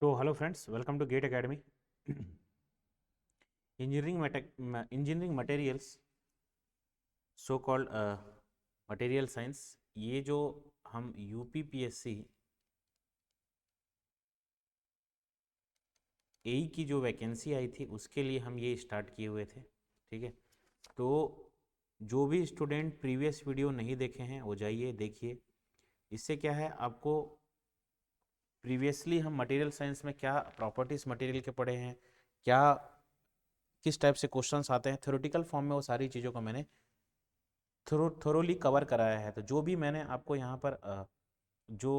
So, hello friends, welcome to Gate Academy. Engineering materials, so called material science, ये जो हम UPPSC एई की जो वैकेंसी आई थी उसके लिए हम ये स्टार्ट किए हुए थे। ठीक है, तो जो भी स्टूडेंट प्रीवियस वीडियो नहीं देखे हैं वो जाइए देखिए। इससे क्या है, आपको प्रीवियसली हम मटेरियल साइंस में क्या प्रॉपर्टीज मटेरियल के पढ़े हैं, क्या किस टाइप से क्वेश्चंस आते हैं, थ्योरेटिकल फॉर्म में वो सारी चीज़ों को मैंने थोरोली कवर कराया है। तो जो भी मैंने आपको यहाँ पर जो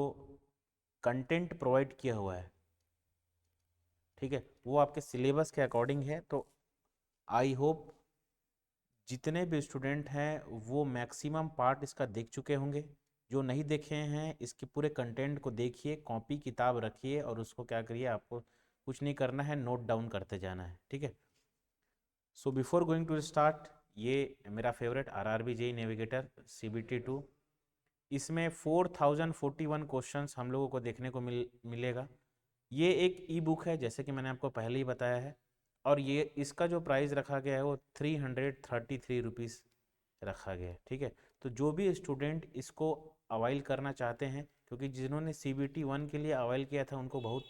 कंटेंट प्रोवाइड किया हुआ है, ठीक है, वो आपके सिलेबस के अकॉर्डिंग है। तो आई होप जितने भी स्टूडेंट हैं वो मैक्सिमम पार्ट इसका देख चुके होंगे। जो नहीं देखे हैं इसके पूरे कंटेंट को देखिए, कॉपी किताब रखिए और उसको क्या करिए, आपको कुछ नहीं करना है, नोट डाउन करते जाना है। ठीक है, so before going to start, ये मेरा favourite RRB JE navigator CBT 2, इसमें 4041 क्वेश्चंस हम लोगों को देखने को मिलेगा। ये एक ई बुक है, जैसे कि मैंने आपको पहले ही बताया है, और ये इसका जो प्राइस रखा गया है वो 333 रुपीज़ रखा गया है। ठीक है, तो जो भी स्टूडेंट इसको अवाइल करना चाहते हैं, क्योंकि जिन्होंने CBT 1 के लिए अवाइल किया था उनको बहुत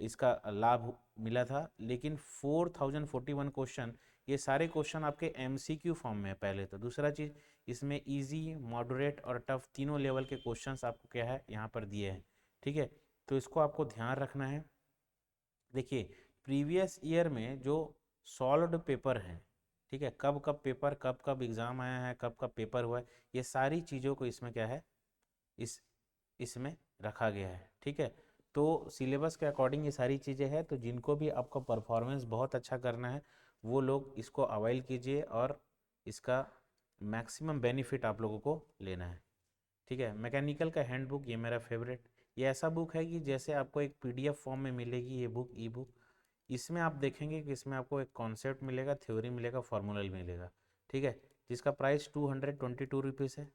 इसका लाभ मिला था, लेकिन 4041 क्वेश्चन, ये सारे क्वेश्चन आपके MCQ फॉर्म में है पहले तो। दूसरा चीज़, इसमें इजी, मॉडरेट और टफ तीनों लेवल के क्वेश्चंस आपको क्या है यहाँ पर दिए हैं। ठीक है, तो इसको आपको ध्यान रखना है। देखिए, प्रीवियस ईयर में जो सॉल्व्ड पेपर हैं, ठीक है, कब कब पेपर, कब कब एग्ज़ाम आया है, कब कब पेपर हुआ है, ये सारी चीज़ों को इसमें क्या है, इस इसमें रखा गया है। ठीक है, तो सिलेबस के अकॉर्डिंग ये सारी चीज़ें हैं। तो जिनको भी आपका परफॉर्मेंस बहुत अच्छा करना है वो लोग इसको अवाइल कीजिए और इसका मैक्सिमम बेनिफिट आप लोगों को लेना है। ठीक है, मैकेनिकल का हैंडबुक, ये मेरा फेवरेट। ये ऐसा बुक है कि जैसे आपको एक PDF फॉर्म में मिलेगी ये बुक, ई बुक। इसमें आप देखेंगे कि इसमें आपको एक कॉन्सेप्ट मिलेगा, थ्योरी मिलेगा, फार्मूला मिलेगा। ठीक है, जिसका प्राइस 222 रुपीज़ है।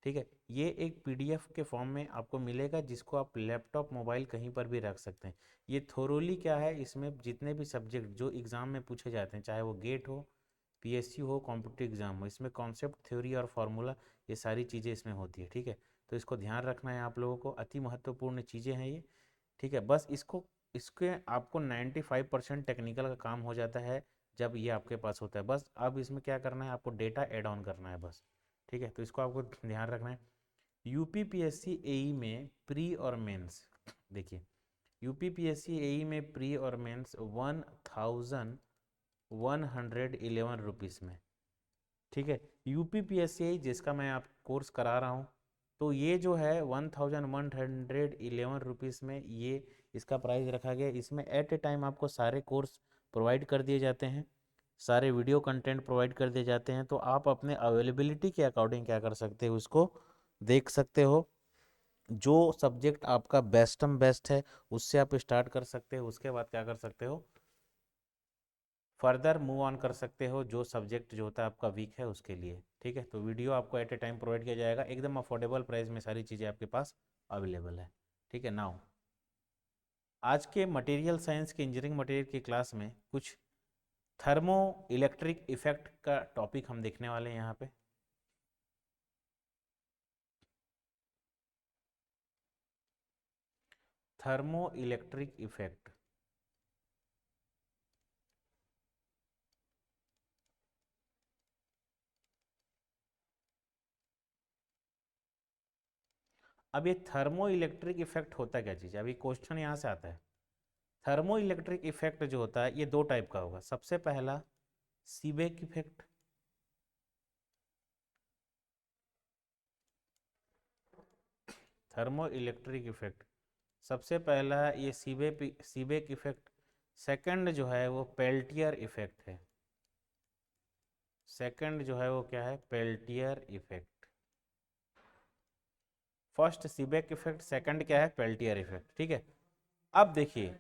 ठीक है, ये एक PDF के फॉर्म में आपको मिलेगा, जिसको आप लैपटॉप, मोबाइल कहीं पर भी रख सकते हैं। ये थोरोली क्या है, इसमें जितने भी सब्जेक्ट जो एग्ज़ाम में पूछे जाते हैं, चाहे वो गेट हो, PSC हो, कॉम्पिटिटिव एग्जाम हो, इसमें कॉन्सेप्ट, थ्योरी और फार्मूला, ये सारी चीज़ें इसमें होती है। ठीक है, तो इसको ध्यान रखना है आप लोगों को, अति महत्वपूर्ण चीज़ें हैं ये। ठीक है, बस इसको, इसके आपको 95% टेक्निकल का काम हो जाता है जब ये आपके पास होता है। बस अब इसमें क्या करना है, आपको डेटा ऐड ऑन करना है बस। ठीक है, तो इसको आपको ध्यान रखना है। UPPSC AE में प्री और मेंस, देखिए, UPPSC AE में प्री और मेंस 1111 रुपीज़ में। ठीक है, UPPSC जिसका मैं आप कोर्स करा रहा हूँ, तो ये जो है 1111 रुपीज़ में ये इसका प्राइस रखा गया। इसमें एट ए टाइम आपको सारे कोर्स प्रोवाइड कर दिए जाते हैं, सारे वीडियो कंटेंट प्रोवाइड कर दिए जाते हैं। तो आप अपने अवेलेबिलिटी के अकॉर्डिंग क्या कर सकते हो, उसको देख सकते हो। जो सब्जेक्ट आपका बेस्टम बेस्ट है उससे आप स्टार्ट कर सकते हो, उसके बाद क्या कर सकते हो, फर्दर मूव ऑन कर सकते हो जो सब्जेक्ट जो होता है आपका वीक है उसके लिए। ठीक है, तो वीडियो आपको एट ए टाइम प्रोवाइड किया जाएगा, एकदम अफोर्डेबल प्राइस में सारी चीज़ें आपके पास अवेलेबल है। ठीक है, नाउ आज के मटेरियल साइंस के इंजीनियरिंग मटेरियल की क्लास में कुछ थर्मो इलेक्ट्रिक इफेक्ट का टॉपिक हम देखने वाले हैं यहाँ पे। थर्मो इलेक्ट्रिक इफेक्ट, अब ये थर्मो इलेक्ट्रिक इफेक्ट होता क्या चीज़ है, अभी क्वेश्चन यहाँ से आता है। थर्मो इलेक्ट्रिक इफेक्ट जो होता है ये दो टाइप का होगा। सबसे पहला Seebeck effect, thermo electric effect सबसे पहला ये सीबेक इफेक्ट। सेकंड जो है वो पेल्टियर इफेक्ट है। सेकंड जो है वो क्या है, Peltier effect. First Seebeck effect, second क्या है, पेल्टियर इफेक्ट। ठीक है, अब देखिए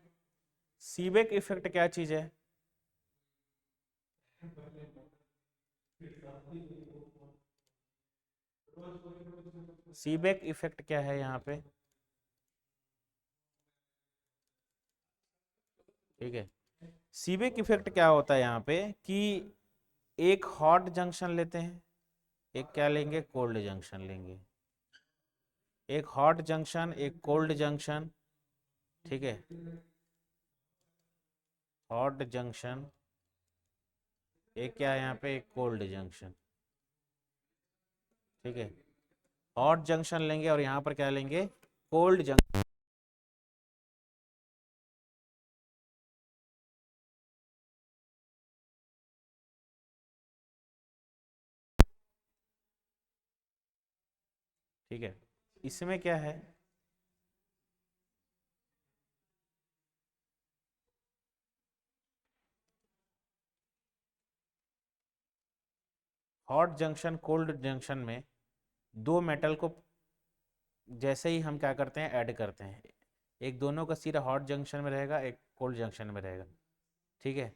सीबेक इफेक्ट क्या चीज है। सीबेक इफेक्ट क्या है यहाँ पे, ठीक है। सीबेक इफेक्ट क्या होता है यहाँ पे कि एक हॉट जंक्शन लेते हैं, एक क्या लेंगे, कोल्ड जंक्शन लेंगे। एक हॉट जंक्शन, एक कोल्ड जंक्शन, ठीक है। हॉट जंक्शन, एक क्या है यहाँ पे, एक कोल्ड जंक्शन, ठीक है। हॉट जंक्शन लेंगे और यहाँ पर क्या लेंगे, कोल्ड जंक्शन। ठीक है, इसमें क्या है, हॉट जंक्शन कोल्ड जंक्शन में दो मेटल को जैसे ही हम क्या करते हैं, ऐड करते हैं, एक दोनों का सिरा हॉट जंक्शन में रहेगा, एक कोल्ड जंक्शन में रहेगा, ठीक है।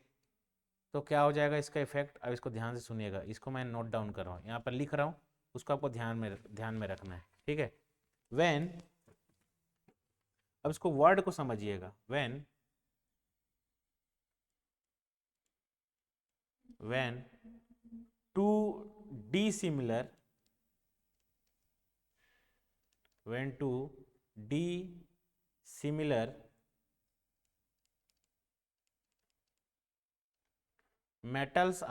तो क्या हो जाएगा इसका इफेक्ट, अब इसको ध्यान से सुनिएगा, इसको मैं नोट डाउन कर रहा हूँ, यहाँ पर लिख रहा हूँ, उसको आपको ध्यान में रखना है, ठीक है। व्हेन, अब इसको वर्ड को समझिएगा, when two dissimilar, when two dissimilar metals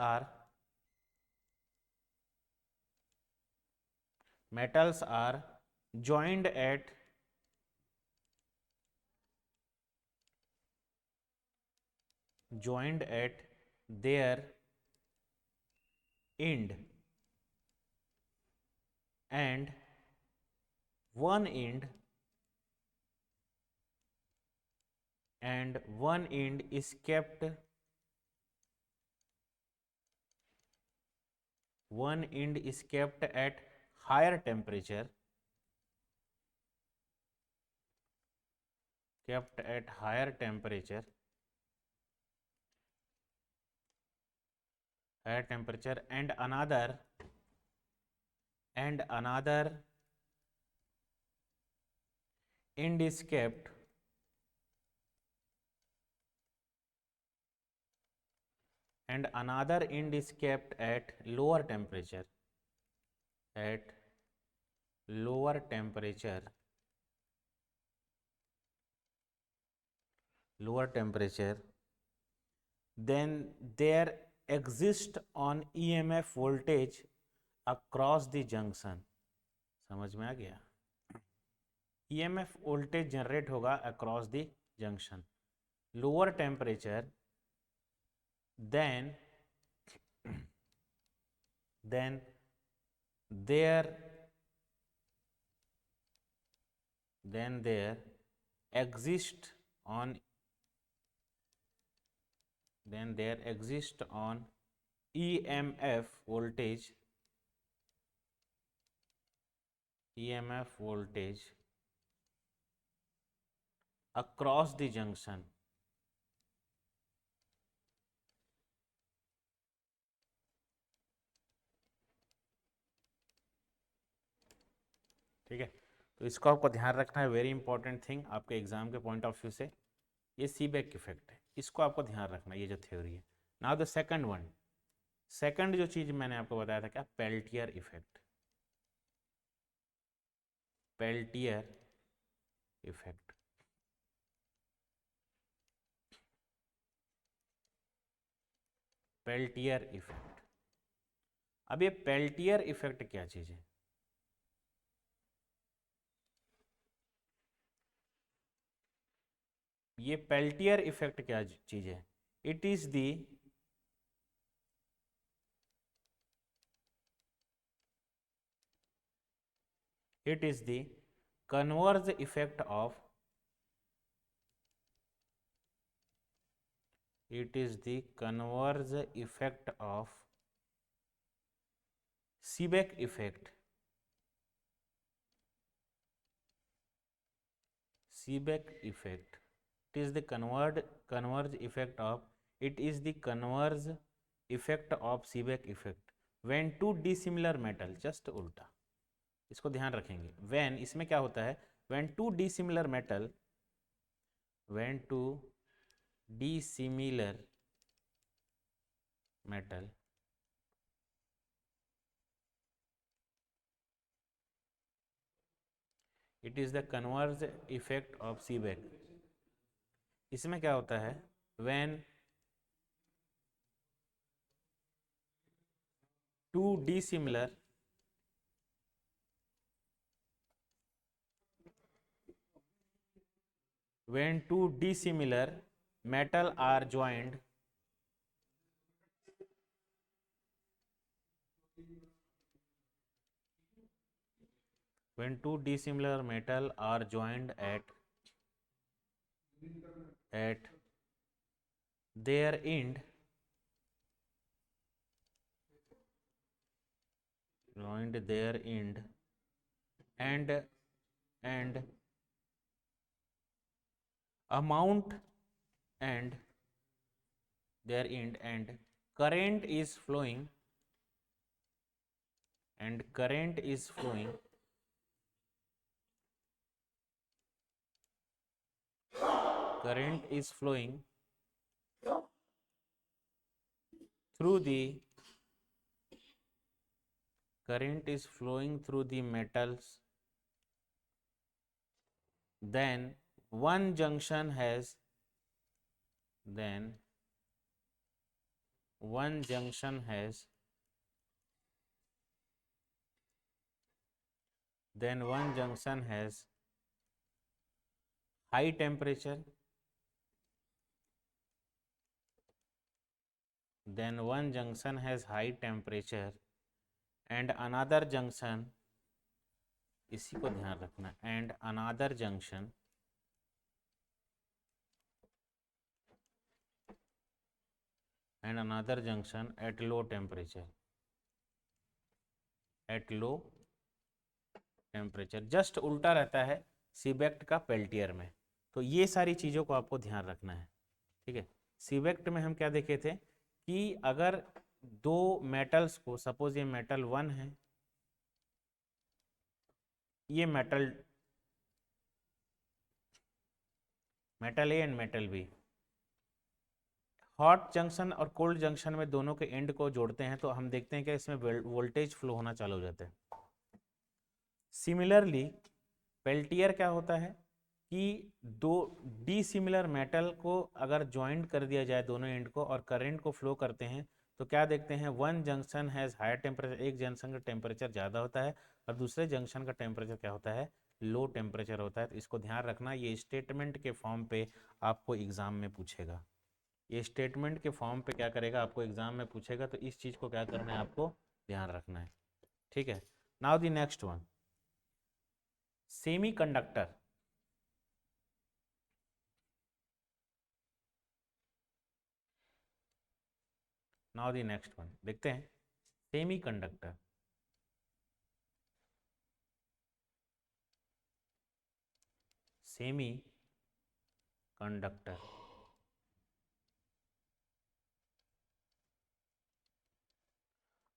are joined at their end, and one end is kept, at higher temperature, and another end is kept at lower temperature, at lower temperature then there exist on EMF voltage across the junction। समझ में आ गया, EMF voltage generate होगा across the junction, lower temperature then there exist on EMF voltage across the junction, ठीक है। तो इसको आपको ध्यान रखना है, वेरी इंपॉर्टेंट थिंग आपके एग्जाम के पॉइंट ऑफ व्यू से, ये सीबेक इफेक्ट है, इसको आपको ध्यान रखना, ये जो थ्योरी है। Now the second one, second जो चीज मैंने आपको बताया था क्या, Peltier effect. Peltier effect, Peltier effect. अब ये पेल्टियर इफेक्ट क्या चीज है, ये पेल्टियर इफेक्ट क्या चीज है, it is the converge effect of Seebeck effect, it is the converge effect of Seebeck effect when two dissimilar metal, just उल्टा, इसको ध्यान रखेंगे। when इसमें क्या होता है, when two dissimilar metal it is the converse effect of Seebeck। इसमें क्या होता है, when two dissimilar metal are joined, when two dissimilar metal are joined at their end, and amount and their end and current is flowing through the metals, then one junction has high temperature, and another junction, इसी को ध्यान रखना, and another junction at low temperature, just उल्टा रहता है सीबेक्ट का Peltier में। तो ये सारी चीज़ों को आपको ध्यान रखना है, ठीक है। सीबेक्ट में हम क्या देखे थे कि अगर दो मेटल्स को, सपोज ये मेटल 1 है, ये metal A and metal B, hot junction और कोल्ड जंक्शन में दोनों के एंड को जोड़ते हैं तो हम देखते हैं कि इसमें वोल्टेज फ्लो होना चालू हो जाता है। सिमिलरली पेल्टियर क्या होता है कि दो डिसिमिलर मेटल को अगर ज्वाइंट कर दिया जाए दोनों एंड को और करंट को फ्लो करते हैं तो क्या देखते हैं, one junction has higher temperature, एक जंक्शन का टेम्परेचर ज़्यादा होता है और दूसरे जंक्शन का टेम्परेचर क्या होता है, लो टेम्परेचर होता है। तो इसको ध्यान रखना, ये स्टेटमेंट के फॉर्म पे आपको एग्जाम में पूछेगा, ये स्टेटमेंट के फॉर्म पे क्या करेगा, आपको एग्जाम में पूछेगा। तो इस चीज़ को क्या करना है, आपको ध्यान रखना है, ठीक है। Now the next one, semi conductor. Now the next one देखते हैं, सेमी कंडक्टर। सेमी कंडक्टर,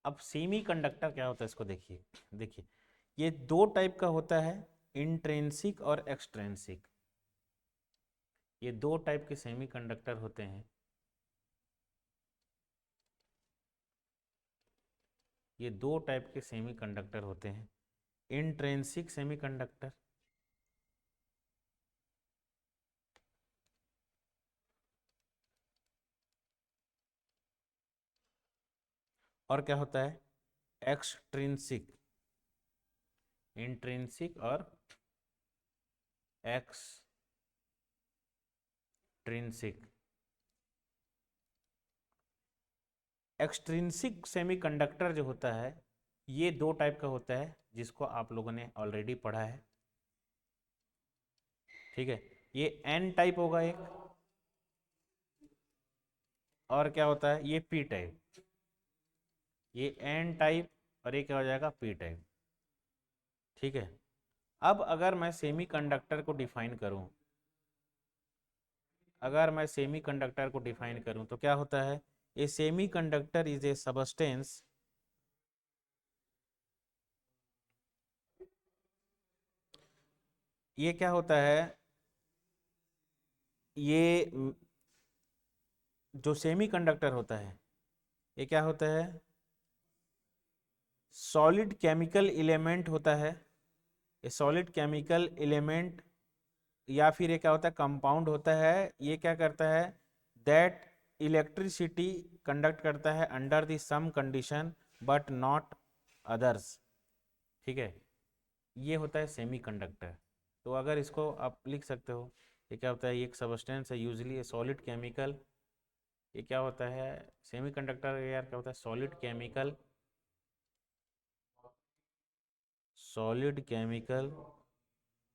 अब सेमी कंडक्टर क्या होता है इसको देखिए, देखिए ये दो टाइप का होता है, इंट्रिंसिक और एक्सट्रिंसिक। ये दो टाइप के सेमी कंडक्टर होते हैं, ये दो टाइप के सेमी कंडक्टर होते हैं, इंट्रिंसिक सेमी कंडक्टर और क्या होता है, एक्सट्रिंसिक, इंट्रिंसिक और एक्सट्रिंसिक। एक्सट्रिंसिक सेमीकंडक्टर जो होता है ये दो टाइप का होता है, जिसको आप लोगों ने ऑलरेडी पढ़ा है, ठीक है। ये एन टाइप होगा एक, और क्या होता है ये पी टाइप, ये एन टाइप और ये क्या हो जाएगा, पी टाइप, ठीक है। अब अगर मैं सेमीकंडक्टर को डिफाइन करूं, तो क्या होता है, ए सेमीकंडक्टर इज ए सबस्टेंस ये क्या होता है, ये जो सेमीकंडक्टर होता है ये क्या होता है, सॉलिड केमिकल एलिमेंट होता है। ये सॉलिड केमिकल एलिमेंट या फिर ये क्या होता है, कंपाउंड होता है। ये क्या करता है, दैट इलेक्ट्रिसिटी कंडक्ट करता है under the some condition but not others. ठीक है, ये होता है सेमीकंडक्टर। तो अगर इसको आप लिख सकते हो, ये क्या होता है, ये एक सबस्टेंस है यूजली सॉलिड केमिकल। ये क्या होता है, सेमीकंडक्टर यार क्या होता है, सॉलिड केमिकल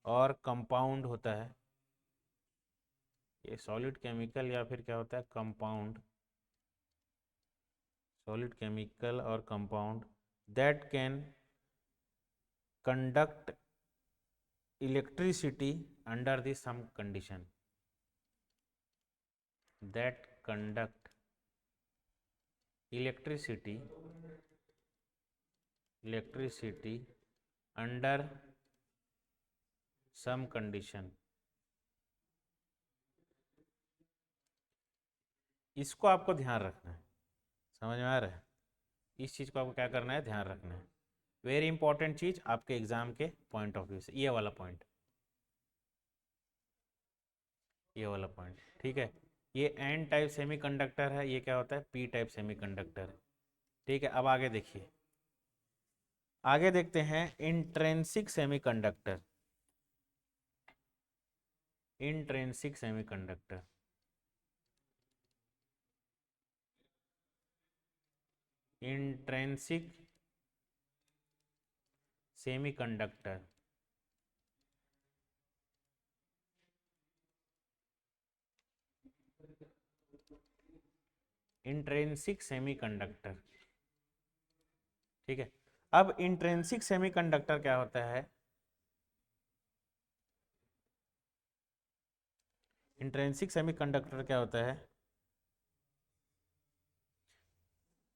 और कंपाउंड होता है। ये सॉलिड केमिकल या फिर क्या होता है, कंपाउंड, सॉलिड केमिकल और compound that can conduct electricity under the some condition, that conduct electricity under some condition. इसको आपको ध्यान रखना है, समझ में आ रहा है। इस चीज़ को आपको क्या करना है, ध्यान रखना है। वेरी इंपॉर्टेंट चीज़ आपके एग्जाम के पॉइंट ऑफ व्यू से, ये वाला पॉइंट, ये वाला पॉइंट। ठीक है, ये एन टाइप सेमीकंडक्टर है, ये क्या होता है, पी टाइप सेमीकंडक्टर। ठीक है, अब आगे देखिए, आगे देखते हैं intrinsic semiconductor. Intrinsic semiconductor, intrinsic semiconductor, intrinsic semiconductor. ठीक है, अब इंट्रेंसिक सेमीकंडक्टर क्या होता है, इंट्रेंसिक सेमीकंडक्टर क्या होता है,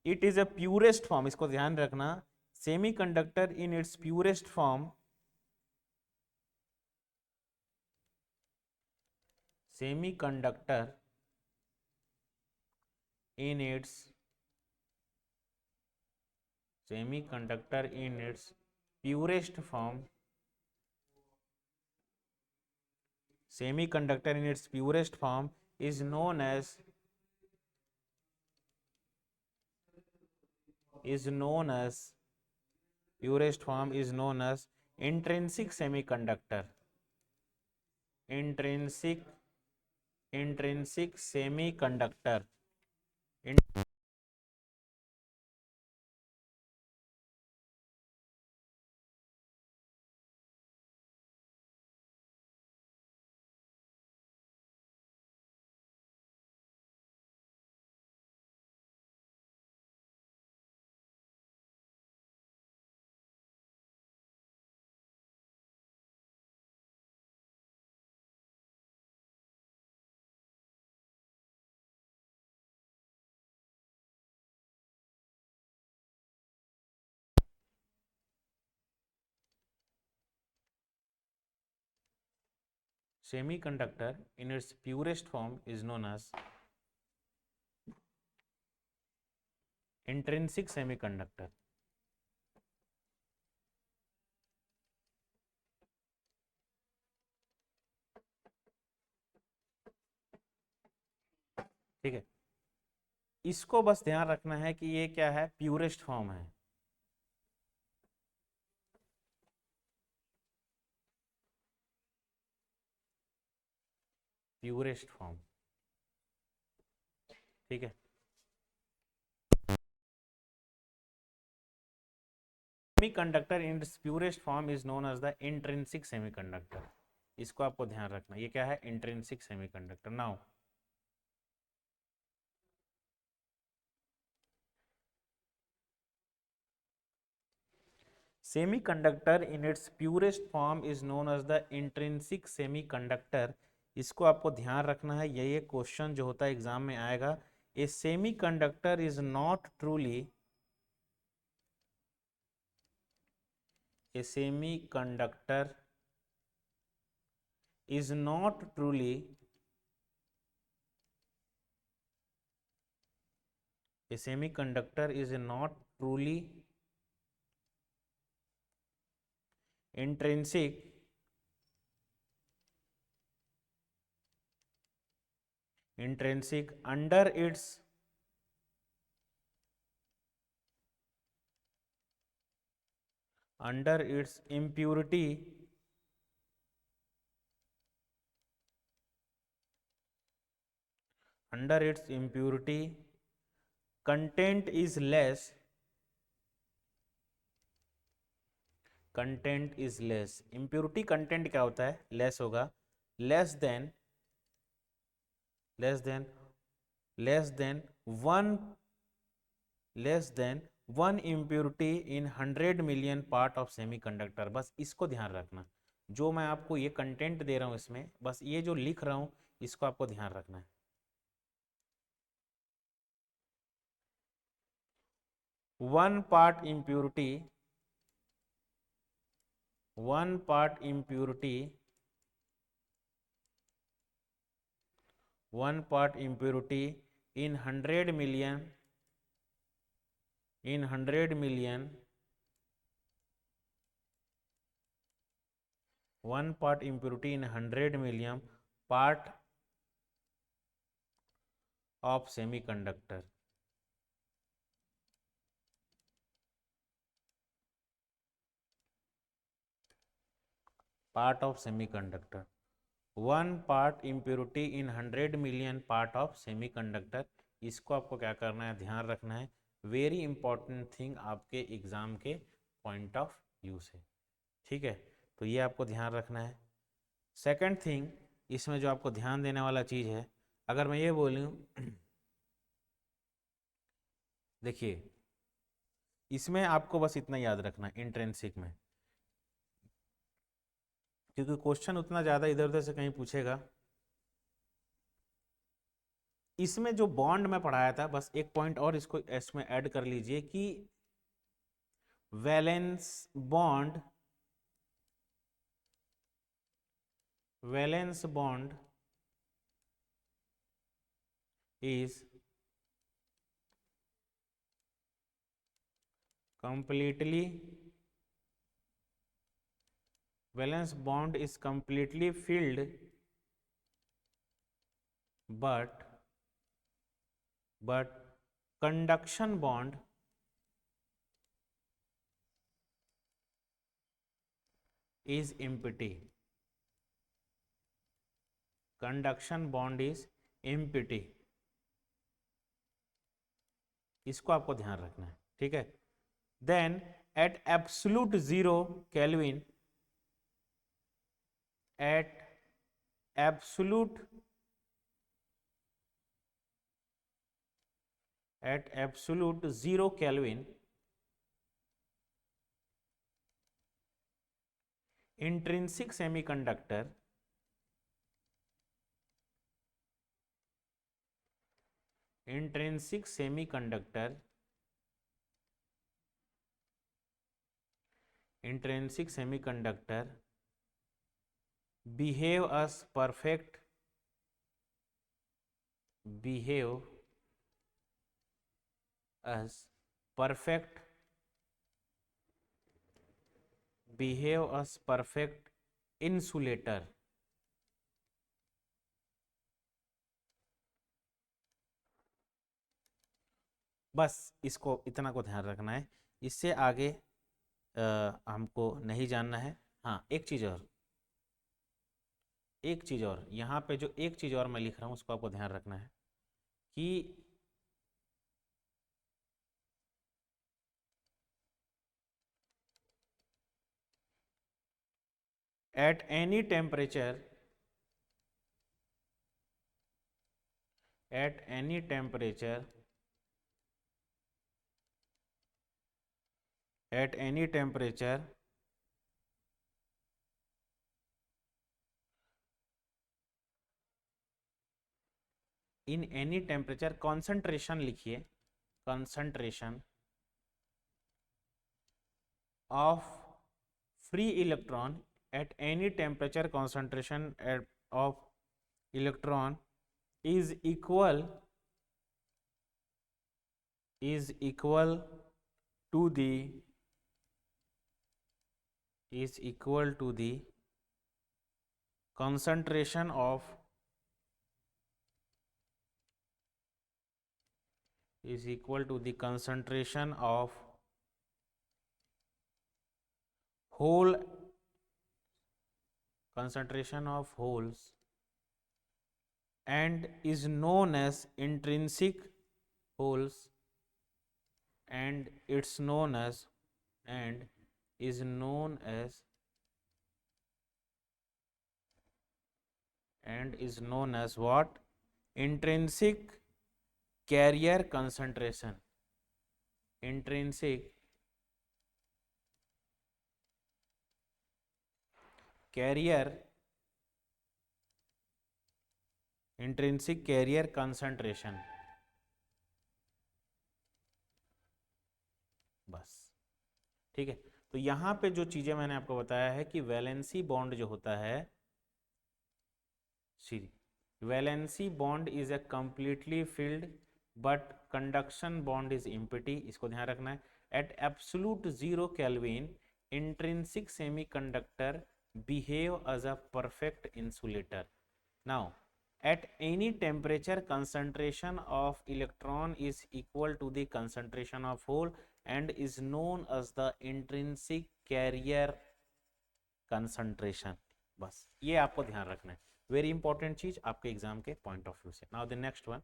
it is a purest form, इसको ध्यान रखना, semiconductor in its purest form, semiconductor in its semiconductor in its purest form, semiconductor in its purest form is known as purest form is known as intrinsic semiconductor, intrinsic semiconductor। Semiconductor in its purest form is known as intrinsic semiconductor। ठीक है, इसको बस ध्यान रखना है कि ये क्या है, प्यूरेस्ट फॉर्म है। प्यूरेस्ट फॉर्म, ठीक है। Semiconductor in its purest form is known as the intrinsic semiconductor. इसको आपको ध्यान रखना, ये क्या है, intrinsic semiconductor. Now semiconductor in its purest form is known as the intrinsic semiconductor. इसको आपको ध्यान रखना है, ये क्वेश्चन जो होता है एग्जाम में आएगा। A semiconductor is not truly, a semiconductor is not truly A semiconductor is not truly intrinsic under its impurity content is less impurity content क्या होता है, लेस होगा, less than one impurity in 100 million part of semiconductor। बस इसको ध्यान रखना, जो मैं आपको ये कंटेंट दे रहा हूं इसमें, बस ये जो लिख रहा हूं इसको आपको ध्यान रखना है। One part impurity in 100 million one part impurity in 100 million part of semiconductor। part of semiconductor, one part impurity in 100 million part of semiconductor। इसको आपको क्या करना है, ध्यान रखना है, वेरी इंपॉर्टेंट थिंग आपके एग्जाम के पॉइंट ऑफ व्यू से, ठीक है, तो ये आपको ध्यान रखना है। सेकंड थिंग इसमें जो आपको ध्यान देने वाला चीज़ है, अगर मैं ये बोलूँ, देखिए इसमें आपको बस इतना याद रखना है इंट्रिंसिक में, क्योंकि क्वेश्चन उतना ज़्यादा इधर उधर से कहीं पूछेगा। इसमें जो बॉन्ड में पढ़ाया था, बस एक पॉइंट और इसको इसमें ऐड कर लीजिए कि valence bond is completely filled, but conduction bond is empty। Conduction bond is empty, इसको आपको ध्यान रखना है, ठीक है। Then at absolute 0 kelvin, at absolute 0 Kelvin, intrinsic semiconductor behave as perfect insulator। बस इसको इतना को ध्यान रखना है, इससे आगे हमको नहीं जानना है। हाँ, एक चीज़ और यहाँ पे जो एक चीज़ और मैं लिख रहा हूँ उसको आपको ध्यान रखना है कि at any temperature in any temperature, concentration लिखिए, concentration of free electron at any temperature, concentration of electron is equal is equal to the concentration of whole holes and is known as intrinsic holes and is known as what? Intrinsic carrier concentration. Intrinsic carrier concentration. बस, ठीक है। तो यहाँ पे जो चीज़ें मैंने आपको बताया है कि वैलेंसी बॉन्ड जो होता है, सी valency bond is a completely filled but conduction bond is empty, इसको ध्यान रखना है। At absolute 0 kelvin intrinsic semiconductor behave as a perfect insulator. Now at any temperature concentration of electron is equal to the concentration of hole and is known as the intrinsic carrier concentration। बस ये आपको ध्यान रखना है, very important चीज आपके exam के point of view से। Now the next one,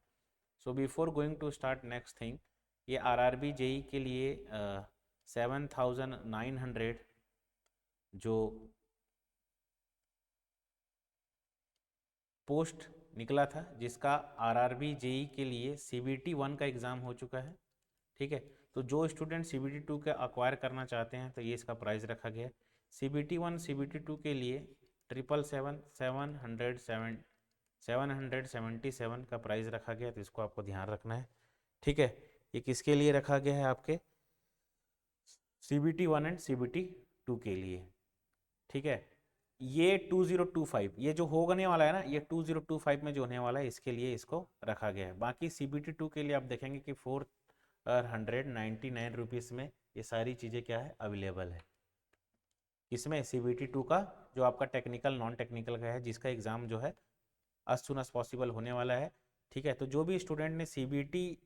so before going to start next thing, ये आरआरबी जेई के लिए 7900 जो पोस्ट निकला था, जिसका आरआरबी जेई के लिए सीबीटी 1 का एग्ज़ाम हो चुका है, ठीक है। तो जो स्टूडेंट सीबीटी 2 का अक्वायर करना चाहते हैं तो ये इसका प्राइस रखा गया है। सीबीटी 1 सीबीटी 2 के लिए 777 का प्राइस रखा गया, तो इसको आपको ध्यान रखना है, ठीक है। ये किसके लिए रखा गया है? आपके सीबीटी 1 एंड सीबीटी 2 के लिए, ठीक है। ये 2025 ये जो होने वाला है ना, ये 2025 में जो होने वाला है, इसके लिए इसको रखा गया है। बाकी सीबीटी 2 के लिए आप देखेंगे कि 499 रुपीज़ में ये सारी चीज़ें क्या है, अवेलेबल है। इसमें सीबीटी 2 का जो आपका टेक्निकल नॉन टेक्निकल का है, जिसका एग्ज़ाम जो है एज सुन एज पॉसिबल होने वाला है, ठीक है। तो जो भी स्टूडेंट ने सीबीटी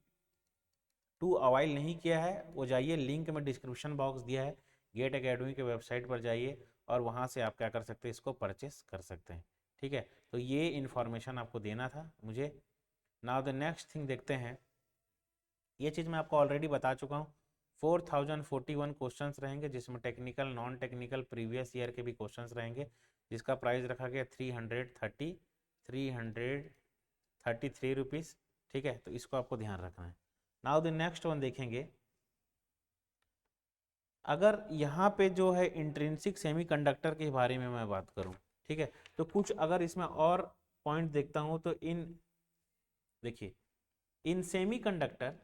2 अवाइल नहीं किया है, वो जाइए, लिंक में डिस्क्रिप्शन बॉक्स दिया है, गेट एकेडमी के वेबसाइट पर जाइए और वहाँ से आप क्या कर सकते हैं, इसको परचेस कर सकते हैं, ठीक है। तो ये इन्फॉर्मेशन आपको देना था मुझे। नाउ द नेक्स्ट थिंग देखते हैं, ये चीज़ मैं आपको ऑलरेडी बता चुका हूँ। 4041 क्वेश्चंस रहेंगे, जिसमें technical non technical previous year के भी क्वेश्चंस रहेंगे, जिसका प्राइस रखा गया 333 रुपीज़, ठीक है। तो इसको आपको ध्यान रखना है। नाउ द नेक्स्ट वन देखेंगे, अगर यहाँ पे जो है इंट्रिंसिक सेमीकंडक्टर के बारे में मैं बात करूँ, ठीक है, तो कुछ अगर इसमें और पॉइंट देखता हूँ तो देखिए, in semiconductor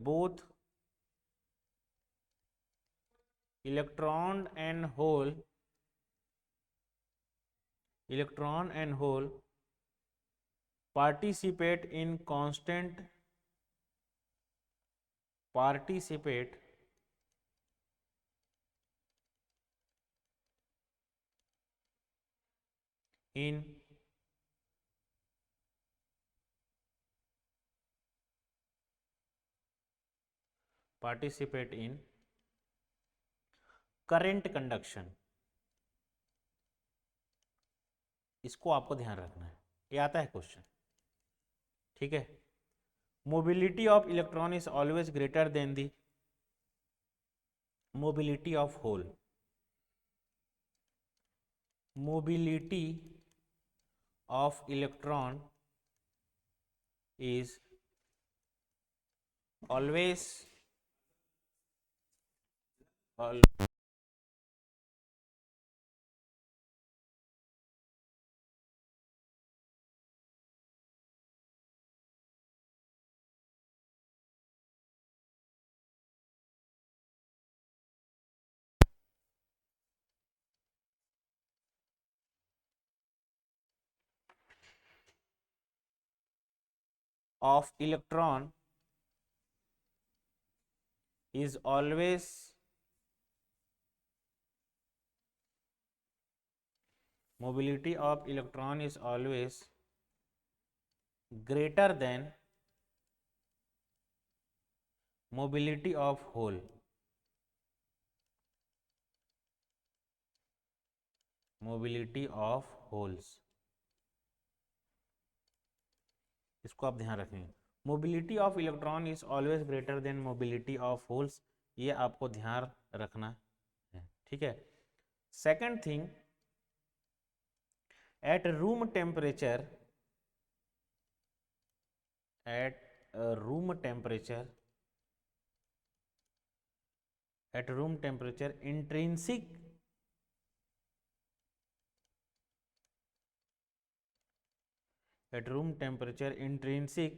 both electron and hole participate in current conduction. इसको आपको ध्यान रखना है, ये आता है क्वेश्चन, ठीक है। Mobility of electron is always greater than the mobility of hole. Mobility of electron is always of electron is always mobility of electron is always greater than mobility of hole. Mobility of holes, इसको आप ध्यान रखेंगे। Mobility of electron is always greater then mobility of holes, ये आपको ध्यान रखना है, ठीक है। Second thing, at room temperature, at room temperature, at room temperature intrinsic at room temperature intrinsic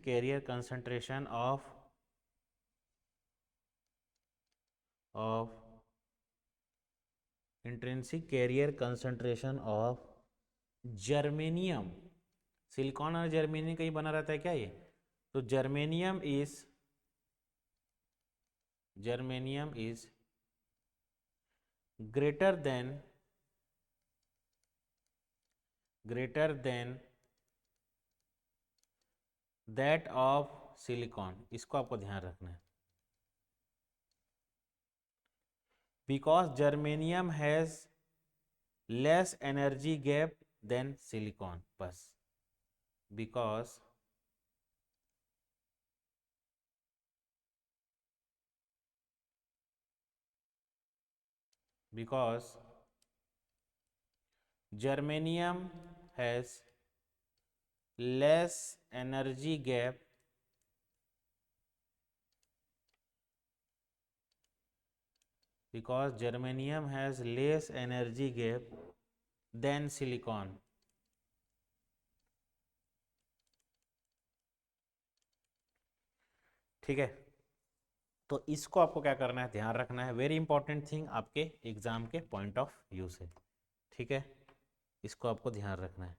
carrier concentration of germanium, silicon और germanium का ही बना रहता है क्या ये? तो germanium is greater than that of silicon, इसको आपको ध्यान रखना है। because germanium has less energy gap than silicon, बस because germanium has less energy gap than silicon। ठीक है, तो इसको आपको क्या करना है, ध्यान रखना है, वेरी इंपॉर्टेंट थिंग आपके एग्जाम के पॉइंट ऑफ व्यू से, ठीक है, इसको आपको ध्यान रखना है।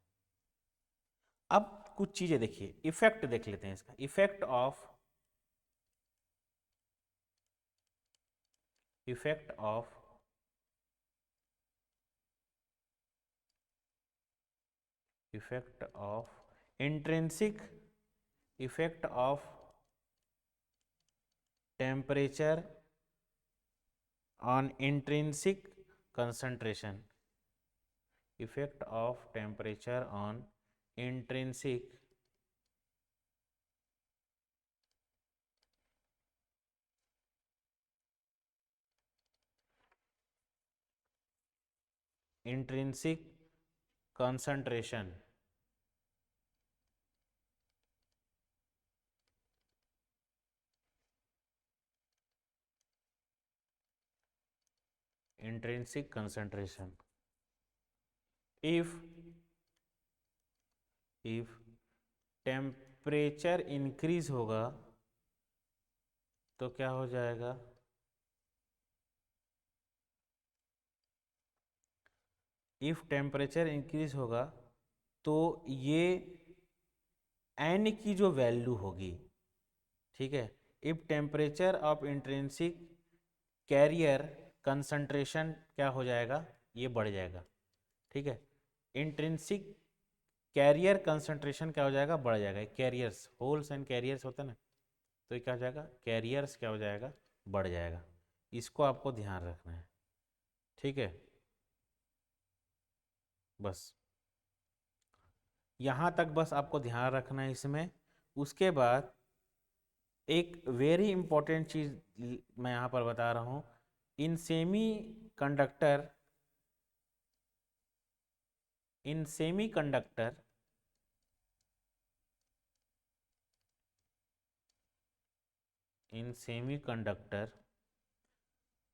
अब कुछ चीजें देखिए, इफेक्ट देख लेते हैं इसका, effect of intrinsic effect of temperature on intrinsic concentration, effect of temperature on intrinsic concentration, intrinsic concentration, if temperature increase होगा तो क्या हो जाएगा, इफ टेम्परेचर इंक्रीज होगा तो ये एन की जो वैल्यू होगी, ठीक है, if temperature of intrinsic carrier concentration क्या हो जाएगा, ये बढ़ जाएगा, ठीक है, इंट्रिंसिक कैरियर कंसंट्रेशन क्या हो जाएगा, बढ़ जाएगा, कैरियर्स होल्स एंड कैरियर्स होता है ना, तो ये क्या हो जाएगा, कैरियर्स क्या हो जाएगा, बढ़ जाएगा, इसको आपको ध्यान रखना है, ठीक है, बस यहाँ तक बस आपको ध्यान रखना है इसमें। उसके बाद एक वेरी इंपॉर्टेंट चीज़ मैं यहाँ पर बता रहा हूँ, in semi conductor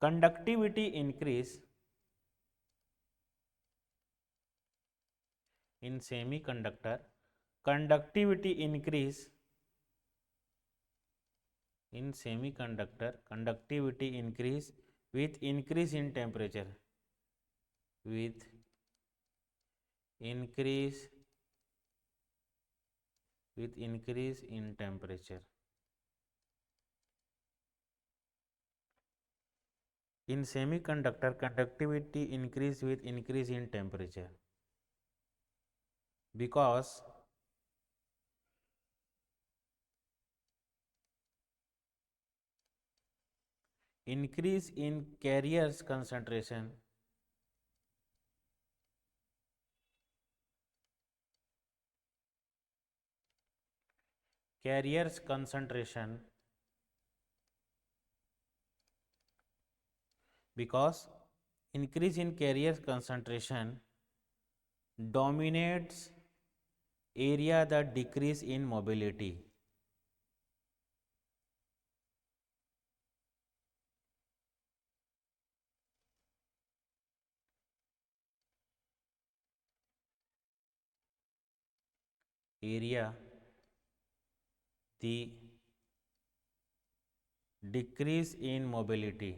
conductivity increase in semiconductor conductivity increase in semiconductor conductivity increase with increase in temperature, with increase in temperature. In semiconductor conductivity increase with increase in temperature because increase in carriers concentration because increase in carrier concentration dominates area that decrease in mobility. Area the decrease in mobility.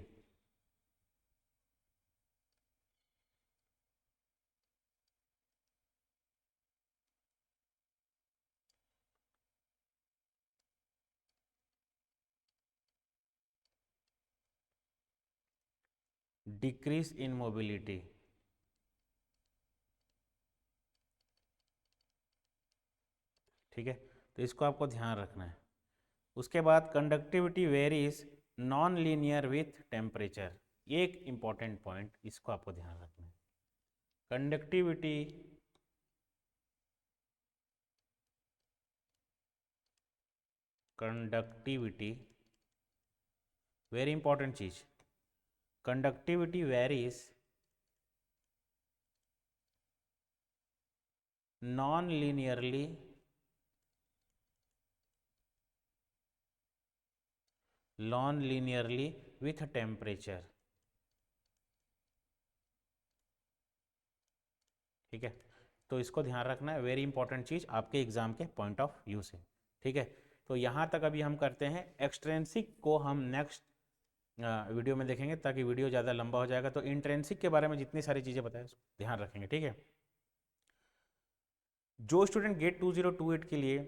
Decrease in mobility. ठीक है, तो इसको आपको ध्यान रखना है। उसके बाद conductivity varies non linear with temperature, ये एक इंपॉर्टेंट पॉइंट, इसको आपको ध्यान रखना है। कंडक्टिविटी वेरी इंपॉर्टेंट चीज, conductivity varies non linearly with temperature। ठीक है, तो इसको ध्यान रखना है, वेरी इंपॉर्टेंट चीज आपके एग्जाम के पॉइंट ऑफ व्यू से। ठीक है, तो यहाँ तक अभी हम करते हैं, एक्सट्रेंसिक को हम नेक्स्ट वीडियो में देखेंगे, ताकि वीडियो ज़्यादा लंबा हो जाएगा। तो इंट्रेंसिक के बारे में जितनी सारी चीज़ें बताएं ध्यान रखेंगे। ठीक है, जो स्टूडेंट गेट 2028 के लिए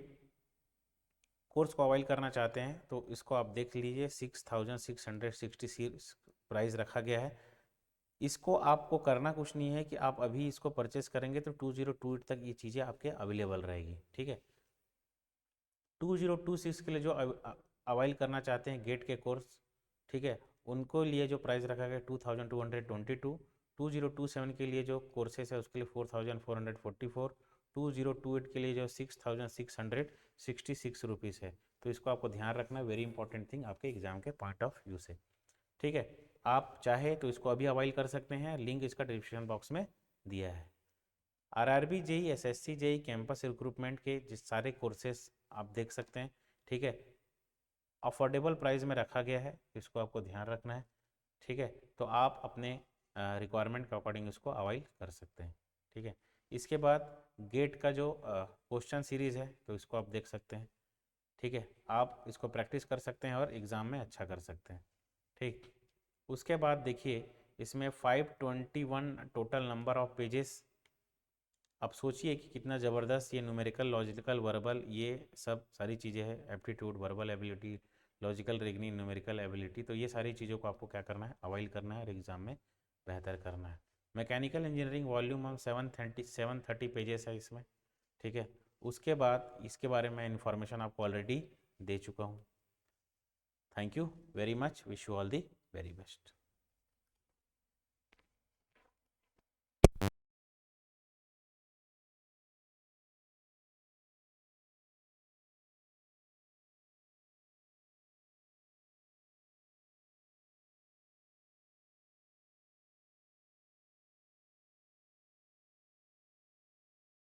कोर्स को अवाइल करना चाहते हैं, तो इसको आप देख लीजिए, 6660 प्राइस रखा गया है। इसको आपको करना कुछ नहीं है कि आप अभी इसको परचेस करेंगे तो 2028 तक ये चीज़ें आपके अवेलेबल रहेगी। ठीक है, 2026 के लिए जो अवाइल करना चाहते हैं गेट के कोर्स, ठीक है, उनको लिए जो प्राइस रखा गया 2222, 2027 के लिए जो कोर्सेस है उसके लिए 4444, 2028 के लिए जो 6666 रुपीज़ है। तो इसको आपको ध्यान रखना, वेरी इंपॉर्टेंट थिंग आपके एग्जाम के पॉइंट ऑफ व्यू से। ठीक है, आप चाहे तो इसको अभी अवाइल कर सकते हैं, लिंक इसका डिस्क्रिप्शन बॉक्स में दिया है। RRB JE, SSC JE, campus recruitment के जिस सारे कोर्सेस आप देख सकते हैं। ठीक है, अफोर्डेबल प्राइस में रखा गया है, इसको आपको ध्यान रखना है। ठीक है, तो आप अपने रिक्वायरमेंट के अकॉर्डिंग इसको अवाइल कर सकते हैं। ठीक है, इसके बाद गेट का जो क्वेश्चन सीरीज़ है, तो इसको आप देख सकते हैं। ठीक है, आप इसको प्रैक्टिस कर सकते हैं और एग्ज़ाम में अच्छा कर सकते हैं। ठीक, उसके बाद देखिए, इसमें 521 टोटल नंबर ऑफ पेजेस। अब सोचिए कि कितना ज़बरदस्त ये न्यूमेरिकल, लॉजिकल, वर्बल, ये सब सारी चीज़ें हैं, aptitude, verbal ability, logical reasoning, numerical ability. तो ये सारी चीज़ों को आपको क्या करना है, अवाइल करना है और एग्ज़ाम में बेहतर करना है। मैकेनिकल इंजीनियरिंग वॉल्यूम हम 730 पेजेस है इसमें। ठीक है, उसके बाद इसके बारे में इंफॉर्मेशन आपको ऑलरेडी दे चुका हूँ। Thank you very much, wish you all the very best.